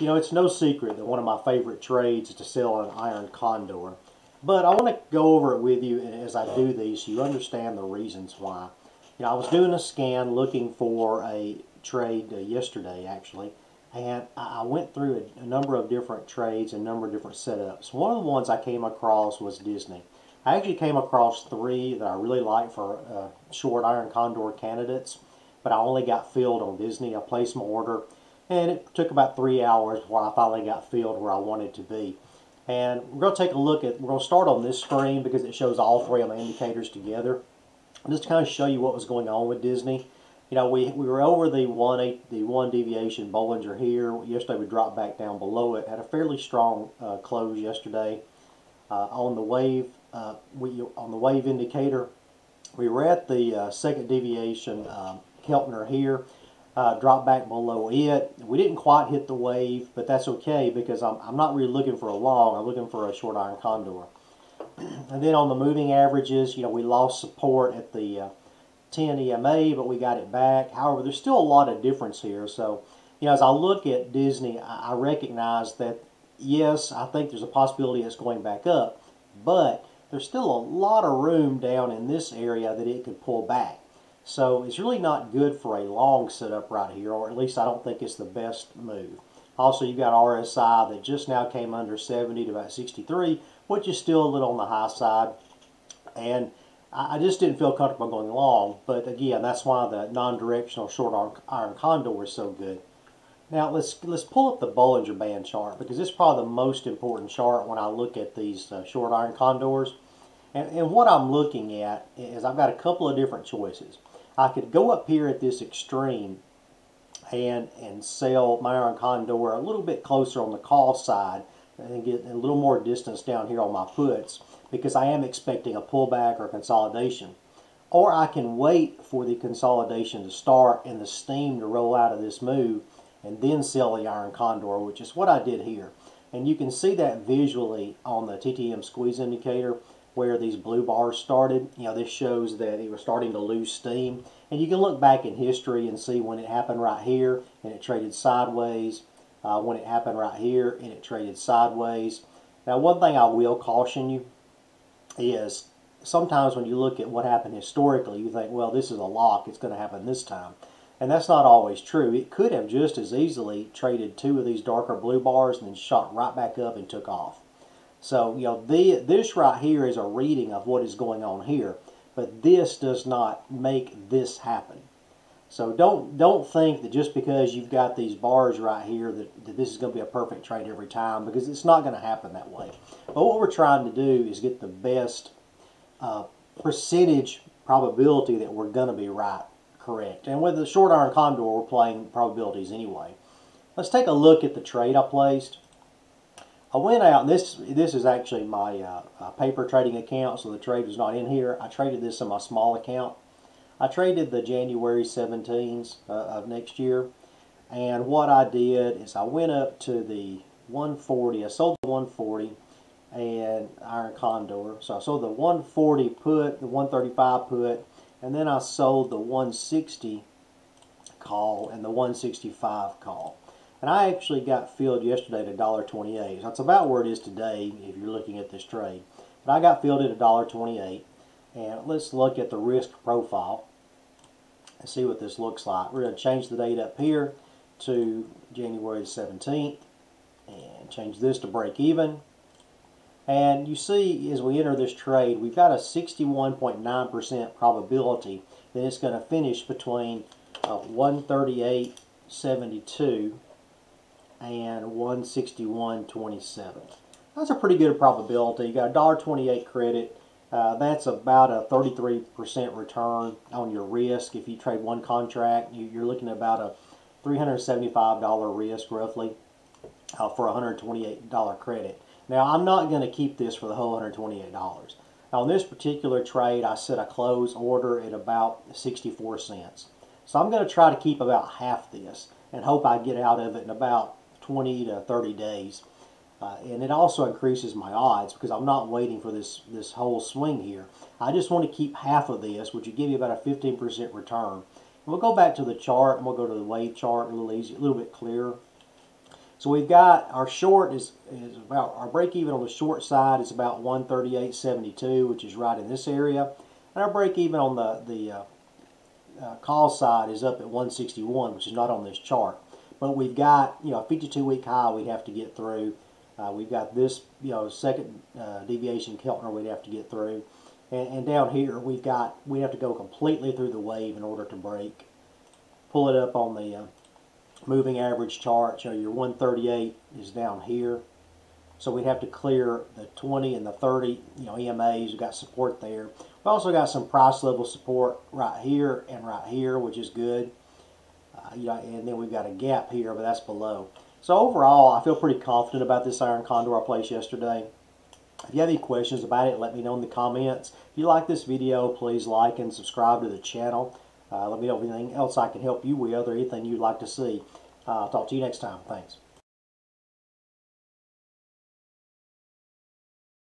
You know, it's no secret that one of my favorite trades is to sell an Iron Condor. But I want to go over it with you as I do these so you understand the reasons why. You know, I was doing a scan looking for a trade yesterday, actually, and I went through a number of different trades and a number of different setups. One of the ones I came across was Disney. I actually came across three that I really like for short Iron Condor candidates, but I only got filled on Disney. I placed my order, and it took about 3 hours before I finally got filled where I wanted to be. And we're going to take a look at, we're going to start on this screen because it shows all three of my indicators together. Just to kind of show you what was going on with Disney. You know, we were over the one deviation Bollinger here. Yesterday we dropped back down below it. Had a fairly strong close yesterday. On the wave indicator, we were at the second deviation Keltner here. Dropped back below it. We didn't quite hit the wave, but that's okay because I'm not really looking for a long. I'm looking for a short Iron Condor. And then on the moving averages, you know, we lost support at the 10 EMA, but we got it back. However, there's still a lot of difference here. So, you know, as I look at Disney, I recognize that, yes, I think there's a possibility it's going back up, but there's still a lot of room down in this area that it could pull back. So it's really not good for a long setup right here, or at least I don't think it's the best move. Also, you've got RSI that just now came under 70 to about 63, which is still a little on the high side. And I just didn't feel comfortable going long. But again, that's why the non-directional short Iron Condor is so good. Now let's pull up the Bollinger Band chart because it's probably the most important chart when I look at these short Iron Condors. And what I'm looking at is I've got a couple of different choices. I could go up here at this extreme and sell my Iron Condor a little bit closer on the call side and get a little more distance down here on my puts because I am expecting a pullback or consolidation. Or I can wait for the consolidation to start and the steam to roll out of this move and then sell the Iron Condor, which is what I did here. And you can see that visually on the TTM squeeze indicator where these blue bars started. You know, this shows that it was starting to lose steam. And you can look back in history and see when it happened right here and it traded sideways, when it happened right here and it traded sideways. Now, one thing I will caution you is sometimes when you look at what happened historically, you think, well, this is a lock, it's going to happen this time. And that's not always true. It could have just as easily traded two of these darker blue bars and then shot right back up and took off. So, you know, this right here is a reading of what is going on here, but this does not make this happen. So don't think that just because you've got these bars right here that this is going to be a perfect trade every time, because it's not going to happen that way. But what we're trying to do is get the best percentage probability that we're going to be right, correct. And with the short Iron Condor, we're playing probabilities anyway. Let's take a look at the trade I placed. I went out, and this is actually my paper trading account, so the trade was not in here. I traded this in my small account. I traded the January 17s of next year, and what I did is I went up to the 140. I sold the 140 and Iron Condor. So I sold the 140 put, the 135 put, and then I sold the 160 call and the 165 call. And I actually got filled yesterday at $1.28. That's about where it is today if you're looking at this trade. But I got filled at $1.28. And let's look at the risk profile and see what this looks like. We're going to change the date up here to January 17th and change this to break even. And you see as we enter this trade, we've got a 61.9% probability that it's going to finish between 138.72 and 161.27. That's a pretty good probability. You got $1.28 credit. That's about a 33% return on your risk. If you trade one contract, you're looking at about a $375 risk roughly for $128 credit. Now, I'm not going to keep this for the whole $128. Now, on this particular trade, I set a close order at about 64 cents. So I'm going to try to keep about half this and hope I get out of it in about 20 to 30 days. And it also increases my odds because I'm not waiting for this whole swing here. I just want to keep half of this, which would give you about a 15% return. And we'll go back to the chart and we'll go to the wave chart a little bit clearer. So we've got our short is about, our break even on the short side is about 138.72, which is right in this area. And our break even on the call side is up at 161, which is not on this chart. But we've got, a 52-week high we'd have to get through. We've got this, second deviation Keltner we'd have to get through. And down here, we have to go completely through the wave in order to break. Pull it up on the moving average chart. Your 138 is down here. So we'd have to clear the 20 and the 30, EMAs. We've got support there. We've also got some price level support right here and right here, which is good. And then we've got a gap here, but that's below. So overall, I feel pretty confident about this Iron Condor I placed yesterday. If you have any questions about it, let me know in the comments. If you like this video, please like and subscribe to the channel. Let me know if anything else I can help you with or anything you'd like to see. I'll talk to you next time. Thanks.